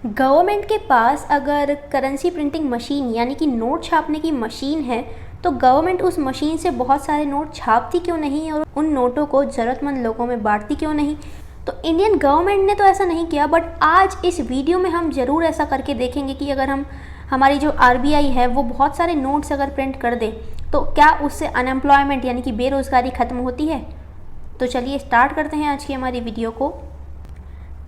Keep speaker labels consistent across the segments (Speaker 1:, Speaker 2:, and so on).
Speaker 1: Government के पास अगर currency printing machine यानी कि नोट छापने की मशीन है तो गवर्नमेंट उस मशीन से बहुत सारे नोट छापती क्यों नहीं और उन नोटों को ज़रूरतमंद लोगों में बांटती क्यों नहीं। तो इंडियन गवर्नमेंट ने तो ऐसा नहीं किया, बट आज इस वीडियो में हम ज़रूर ऐसा करके देखेंगे कि अगर हमारी जो आरबीआई है वो बहुत सारे नोट्स अगर प्रिंट कर दे तो क्या उससे अनएम्प्लॉयमेंट यानी कि बेरोज़गारी ख़त्म होती है। तो चलिए स्टार्ट करते हैं आज की हमारी वीडियो को।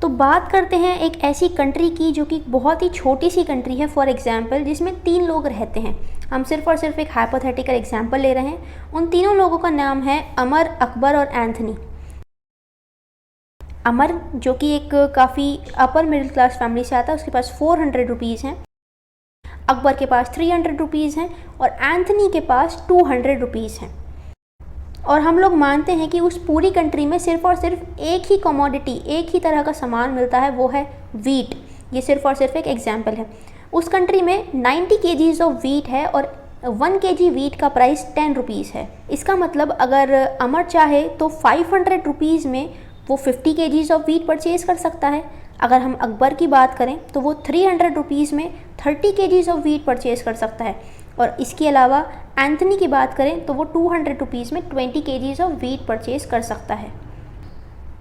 Speaker 1: तो बात करते हैं एक ऐसी कंट्री की जो कि बहुत ही छोटी सी कंट्री है, फॉर एग्जांपल जिसमें 3 लोग रहते हैं। हम सिर्फ और सिर्फ एक हाइपोथेटिकल एग्जांपल ले रहे हैं। उन तीनों लोगों का नाम है अमर, अकबर और एंथनी। अमर जो कि एक काफ़ी अपर मिडिल क्लास फैमिली से आता है, उसके पास 400 रुपीज़ हैं। अकबर के पास 300 रुपीज़ हैं और एंथनी के पास 200 रुपीज़ हैं। और हम लोग मानते हैं कि उस पूरी कंट्री में सिर्फ और सिर्फ एक ही कमोडिटी, एक ही तरह का सामान मिलता है, वो है वीट। ये सिर्फ और सिर्फ एक एग्जाम्पल है। उस कंट्री में 90 केजीज़ ऑफ वीट है और 1 केजी वीट का प्राइस 10 रुपीज़ है। इसका मतलब अगर अमर चाहे तो 500 रुपीज़ में वो 50 केजीज़ ऑफ वीट परचेज़ कर सकता है। अगर हम अकबर की बात करें तो वो 300 रुपीज़ में 30 केजीज़ ऑफ वीट परचेज़ कर सकता है। और इसके अलावा एंथनी की बात करें तो वो 200 रुपीज़ में 20 केजीज़ ऑफ वीट परचेज़ कर सकता है।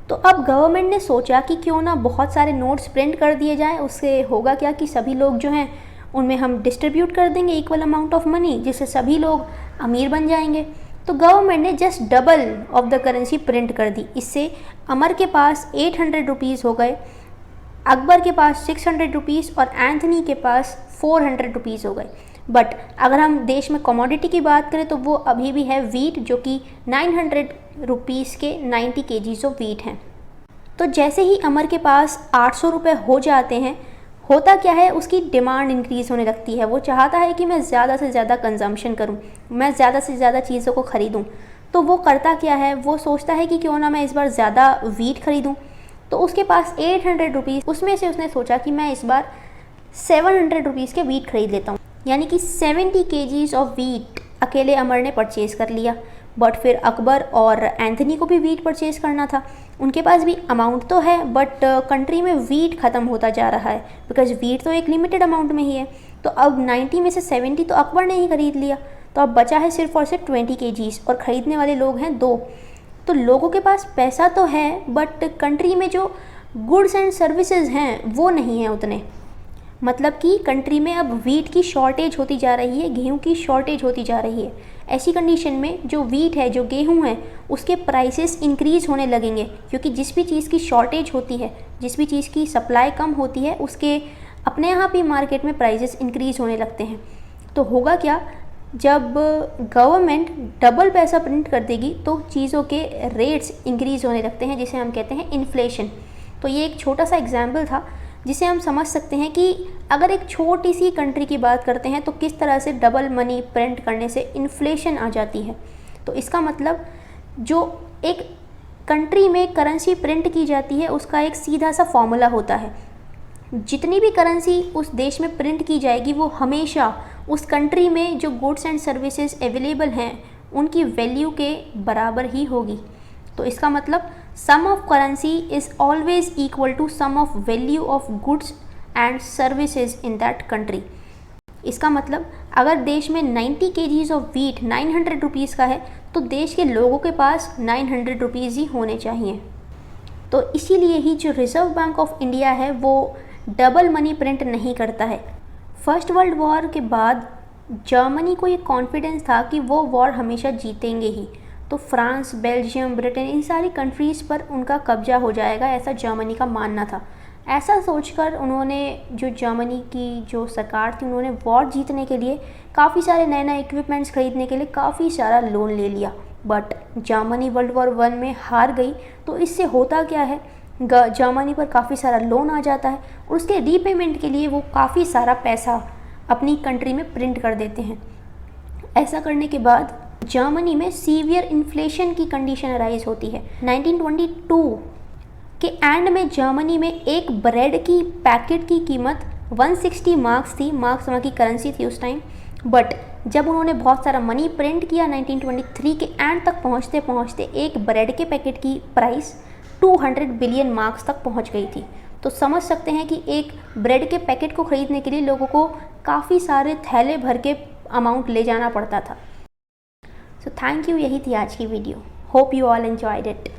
Speaker 1: तो अब गवर्नमेंट ने सोचा कि क्यों ना बहुत सारे नोट्स प्रिंट कर दिए जाएं। उससे होगा क्या कि सभी लोग जो हैं उनमें हम डिस्ट्रीब्यूट कर देंगे इक्वल अमाउंट ऑफ मनी, जिससे सभी लोग अमीर बन जाएंगे। तो गवर्नमेंट ने just double of the currency print कर दी। इससे अमर के पास 800 रुपीज़ हो गए, अकबर के पास 600 रुपीज़ और एंथनी के पास 400 रुपीज़ हो गए। बट अगर हम देश में कमोडिटी की बात करें तो वो अभी भी है वीट, जो कि 900 रुपीज़ के 90 केजीज़ ऑफ वीट हैं। तो जैसे ही अमर के पास 800 रुपये हो जाते हैं, होता क्या है, उसकी डिमांड इंक्रीज़ होने लगती है। वो चाहता है कि मैं ज़्यादा से ज़्यादा कंजम्पशन करूं, मैं ज़्यादा से ज़्यादा चीज़ों को ख़रीदूं। तो वो करता क्या है, वो सोचता है कि क्यों ना मैं इस बार ज़्यादा वीट ख़रीदूँ। तो उसके पास 800 रुपीज़, उसमें से उसने सोचा कि मैं इस बार 700 रुपीज़ के वीट ख़रीद लेता हूँ, यानी कि 70 केजीज़ ऑफ वीट अकेले अमर ने परचेज़ कर लिया। बट फिर अकबर और एंथनी को भी वीट परचेज़ करना था। उनके पास भी अमाउंट तो है, बट कंट्री में वीट ख़त्म होता जा रहा है, बिकॉज वीट तो एक लिमिटेड अमाउंट में ही है। तो अब 90 में से 70 तो अकबर ने ही खरीद लिया। तो अब बचा है सिर्फ और सिर्फ 20 केजीज़ और ख़रीदने वाले लोग हैं 2। तो लोगों के पास पैसा तो है, बट कंट्री में जो गुड्स एंड सर्विसेज हैं वो नहीं है उतने। मतलब कि कंट्री में अब वीट की शॉर्टेज होती जा रही है, गेहूं की शॉर्टेज होती जा रही है। ऐसी कंडीशन में जो वीट है, जो गेहूं है, उसके प्राइसेस इंक्रीज़ होने लगेंगे, क्योंकि जिस भी चीज़ की शॉर्टेज होती है, जिस भी चीज़ की सप्लाई कम होती है, उसके अपने यहाँ भी मार्केट में प्राइसेस इंक्रीज़ होने लगते हैं। तो होगा क्या, जब गवर्नमेंट डबल पैसा प्रिंट कर देगी तो चीज़ों के रेट्स इंक्रीज़ होने लगते हैं, जिसे हम कहते हैं इन्फ्लेशन। तो ये एक छोटा सा एग्जाम्पल था जिसे हम समझ सकते हैं कि अगर एक छोटी सी कंट्री की बात करते हैं तो किस तरह से डबल मनी प्रिंट करने से इन्फ्लेशन आ जाती है। तो इसका मतलब जो एक कंट्री में करेंसी प्रिंट की जाती है उसका एक सीधा सा फॉर्मूला होता है। जितनी भी करेंसी उस देश में प्रिंट की जाएगी वो हमेशा उस कंट्री में जो गुड्स एंड सर्विसेज अवेलेबल हैं उनकी वैल्यू के बराबर ही होगी। तो इसका मतलब sum of currency is always equal to sum of value of goods and services in that country. इसका मतलब अगर देश में 90 केजीज़ ऑफ वीट 900 रुपीज़ का है तो देश के लोगों के पास 900 रुपीज़ ही होने चाहिए। तो इसीलिए ही जो रिज़र्व बैंक ऑफ इंडिया है वो डबल मनी प्रिंट नहीं करता है। फर्स्ट वर्ल्ड वॉर के बाद जर्मनी को ये कॉन्फिडेंस था कि वो वॉर हमेशा जीतेंगे ही। तो फ्रांस, बेल्जियम, ब्रिटेन, इन सारी कंट्रीज़ पर उनका कब्जा हो जाएगा, ऐसा जर्मनी का मानना था। ऐसा सोचकर उन्होंने, जो जर्मनी की जो सरकार थी, उन्होंने वॉर जीतने के लिए काफ़ी सारे नए नए इक्विपमेंट्स खरीदने के लिए काफ़ी सारा लोन ले लिया। बट जर्मनी वर्ल्ड वॉर 1 में हार गई। तो इससे होता क्या है, जर्मनी पर काफ़ी सारा लोन आ जाता है और उसके रीपेमेंट के लिए वो काफ़ी सारा पैसा अपनी कंट्री में प्रिंट कर देते हैं। ऐसा करने के बाद जर्मनी में सीवियर इन्फ्लेशन की कंडीशन अराइज होती है। 1922 के एंड में जर्मनी में एक ब्रेड की पैकेट की कीमत 160 मार्क्स थी। मार्क्स वहाँ की करेंसी थी उस टाइम। बट जब उन्होंने बहुत सारा मनी प्रिंट किया 1923 के एंड तक पहुँचते पहुँचते एक ब्रेड के पैकेट की प्राइस 200 बिलियन मार्क्स तक पहुँच गई थी। तो समझ सकते हैं कि एक ब्रेड के पैकेट को ख़रीदने के लिए लोगों को काफ़ी सारे थैले भर के अमाउंट ले जाना पड़ता था। सो थैंक यू, यही थी आज की video. Hope you all enjoyed it.